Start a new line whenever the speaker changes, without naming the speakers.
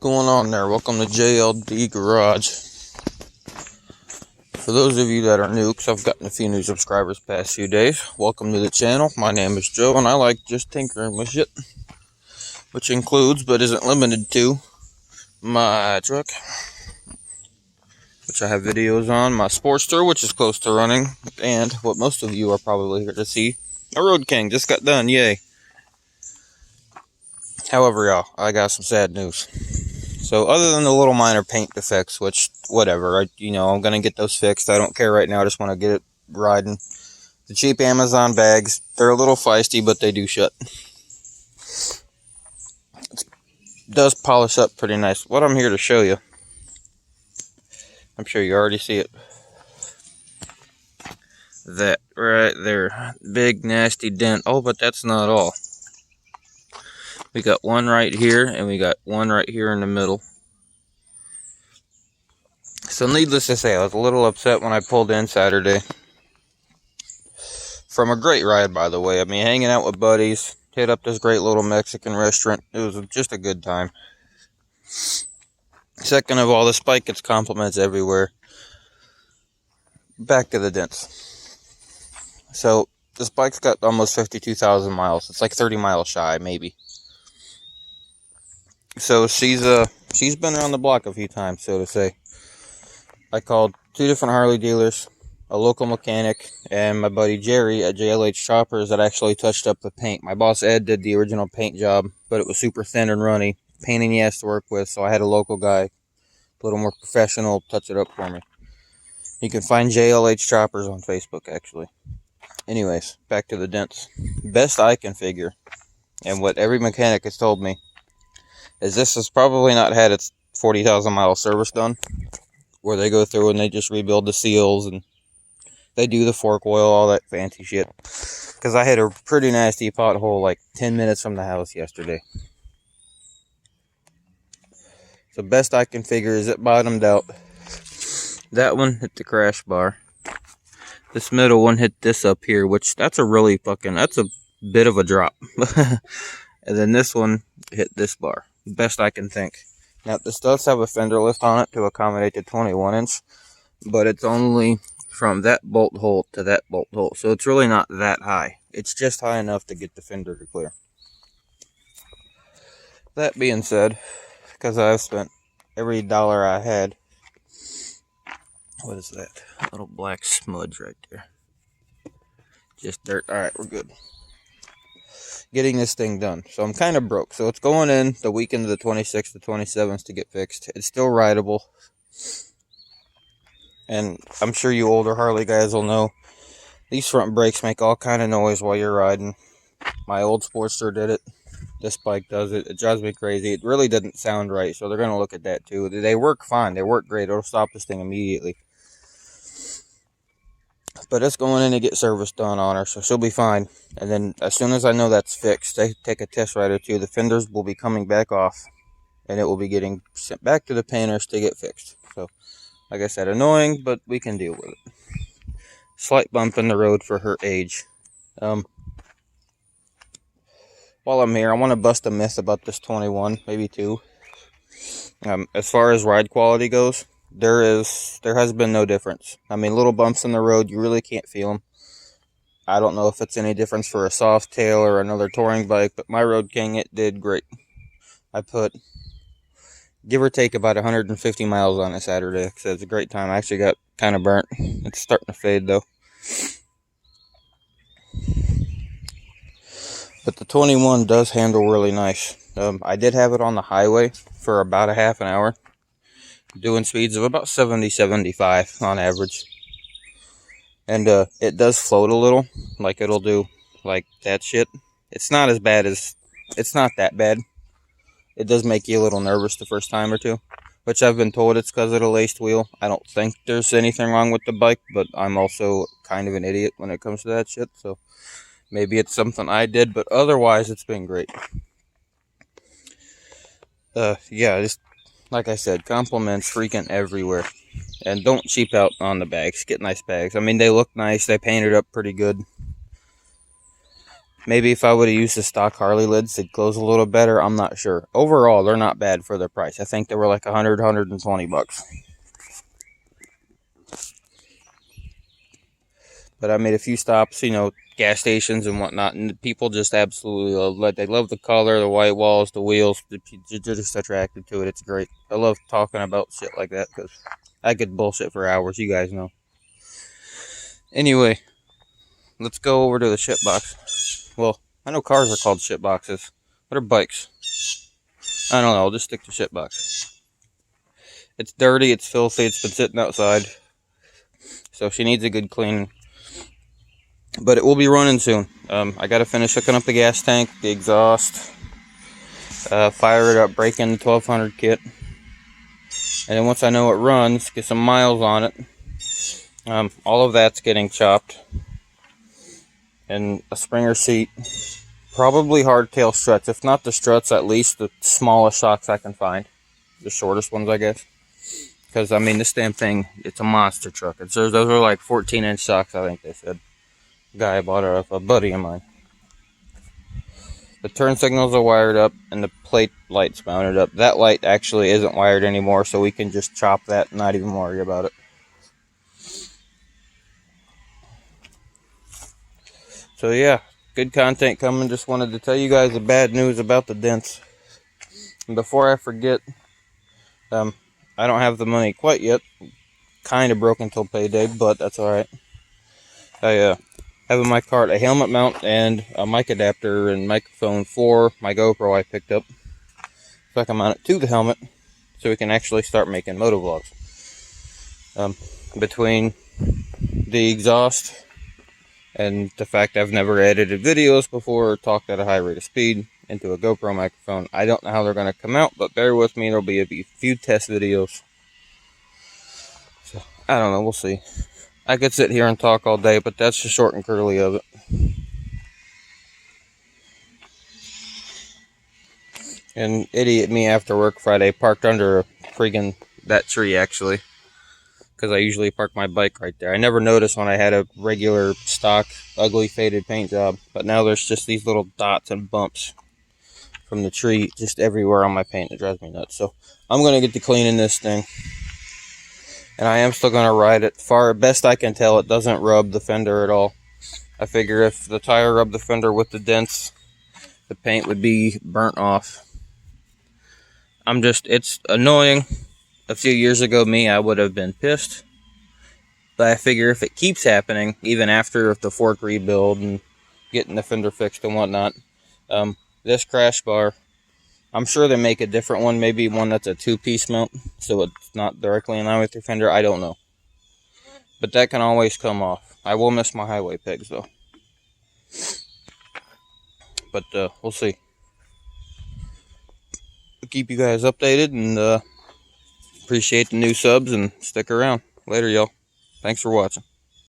going on there? Welcome to JLD Garage. For those of you that are new, because I've gotten a few new subscribers the past few days, welcome to the channel. My name is Joe, and I like just tinkering with shit, which includes, but isn't limited to, my truck, which I have videos on, my Sportster, which is close to running, and what most of you are probably here to see, a Road King. Just got done, yay. However, y'all, I got some sad news. So, other than the little minor paint defects, which, whatever, I'm going to get those fixed. I don't care right now. I just want to get it riding. The cheap Amazon bags, they're a little feisty, but they do shut. It does polish up pretty nice. What I'm here to show you, I'm sure you already see it. That right there. Big, nasty dent. Oh, but that's not all. We got one right here, and we got one right here in the middle. So needless to say, I was a little upset when I pulled in Saturday. From a great ride, by the way. I mean, hanging out with buddies, hit up this great little Mexican restaurant. It was just a good time. Second of all, this bike gets compliments everywhere. Back to the dents. So, this bike's got almost 52,000 miles. It's like 30 miles shy, maybe. So she's been around the block a few times, so to say. I called 2 different Harley dealers, a local mechanic, and my buddy Jerry at JLH Choppers that actually touched up the paint. My boss Ed did the original paint job, but it was super thin and runny, pain in the ass to work with, so I had a local guy, a little more professional, touch it up for me. You can find JLH Choppers on Facebook, actually. Anyways, back to the dents. Best I can figure, and what every mechanic has told me, is this has probably not had its 40,000 mile service done, where they go through and they just rebuild the seals and they do the fork oil, all that fancy shit. Because I had a pretty nasty pothole like 10 minutes from the house yesterday. So best I can figure is it bottomed out. That one hit the crash bar. This middle one hit this up here, which that's a bit of a drop. And then this one hit this bar. Best I can think. Now, this does have a fender lift on it to accommodate the 21 inch, but it's only from that bolt hole to that bolt hole, so it's really not that high. It's just high enough to get the fender to clear. That being said, because I've spent every dollar I had, what is that? A little black smudge right there. Just dirt. Alright, we're good. Getting this thing done. So I'm kind of broke. So it's going in the weekend of the 26th to 27th to get fixed. It's still rideable. And I'm sure you older Harley guys will know these front brakes make all kind of noise while you're riding. My old Sportster did it. This bike does it. It drives me crazy. It really doesn't sound right. So they're going to look at that too. They work fine. They work great. It'll stop this thing immediately. But it's going in to get service done on her, so she'll be fine. And then as soon as I know that's fixed, they take a test ride or two. The fenders will be coming back off, and it will be getting sent back to the painters to get fixed. So, like I said, annoying, but we can deal with it. Slight bump in the road for her age. While I'm here, I want to bust a myth about this 21, maybe 2. As far as ride quality goes, there has been no difference. I mean, little bumps in the road, you really can't feel them. I don't know if it's any difference for a soft tail or another touring bike, but my Road King, it did great. I put, give or take, about 150 miles on it Saturday, so it's a great time. I actually got kind of burnt. It's starting to fade, though. But the 21 does handle really nice. I did have it on the highway for about a half an hour, doing speeds of about 70-75 on average. And it does float a little, like it'll do like that shit. It's not as bad as, it's not that bad. It does make you a little nervous the first time or two, which I've been told it's because of the laced wheel. I don't think there's anything wrong with the bike, but I'm also kind of an idiot when it comes to that shit, so maybe it's something I did, but otherwise it's been great. Yeah, just like I said, compliments freaking everywhere. And don't cheap out on the bags. Get nice bags. I mean, they look nice. They painted up pretty good. Maybe if I would have used the stock Harley lids, they'd close a little better. I'm not sure. Overall, they're not bad for their price. I think they were like 100, 120 bucks. But I made a few stops, you know, gas stations and whatnot, and people just absolutely love it. They love the color, the white walls, the wheels. They're just attracted to it. It's great. I love talking about shit like that because I could bullshit for hours. You guys know. Anyway, let's go over to the shit box. Well, I know cars are called shit boxes. What are bikes? I don't know. I'll just stick to shit box. It's dirty. It's filthy. It's been sitting outside. So she needs a good cleaning. But it will be running soon. I got to finish hooking up the gas tank, the exhaust, fire it up, break in the 1200 kit. And then once I know it runs, get some miles on it. All of that's getting chopped. And a Springer seat. Probably hardtail struts. If not the struts, at least the smallest shocks I can find. The shortest ones, I guess. Because, I mean, this damn thing, it's a monster truck. Those are like 14-inch shocks, I think they said. Guy bought it off a buddy of mine. The turn signals are wired up and the plate light's mounted up. That light actually isn't wired anymore, so we can just chop that and not even worry about it. So yeah, good content coming. Just wanted to tell you guys the bad news about the dents. And before I forget, I don't have the money quite yet. Kind of broke until payday, but that's alright. I have in my cart a helmet mount and a mic adapter and microphone for my GoPro I picked up. So I can mount it to the helmet so we can actually start making motovlogs. Between the exhaust and the fact I've never edited videos before or talked at a high rate of speed into a GoPro microphone, I don't know how they're going to come out, but bear with me, there'll be a few test videos. So, I don't know, we'll see. I could sit here and talk all day, but that's the short and curly of it. And idiot me after work Friday parked under that tree actually. Because I usually park my bike right there. I never noticed when I had a regular stock, ugly faded paint job. But now there's just these little dots and bumps from the tree just everywhere on my paint. It drives me nuts. So I'm going to get to cleaning this thing. And I am still going to ride it. Far best I can tell, it doesn't rub the fender at all. I figure if the tire rubbed the fender with the dents, the paint would be burnt off. It's annoying. A few years ago, I would have been pissed. But I figure if it keeps happening, even after the fork rebuild and getting the fender fixed and whatnot, this crash bar, I'm sure they make a different one, maybe one that's a two-piece mount, so it's not directly in line with your fender. I don't know. But that can always come off. I will miss my highway pegs, though. But we'll see. We'll keep you guys updated, and appreciate the new subs, and stick around. Later, y'all. Thanks for watching.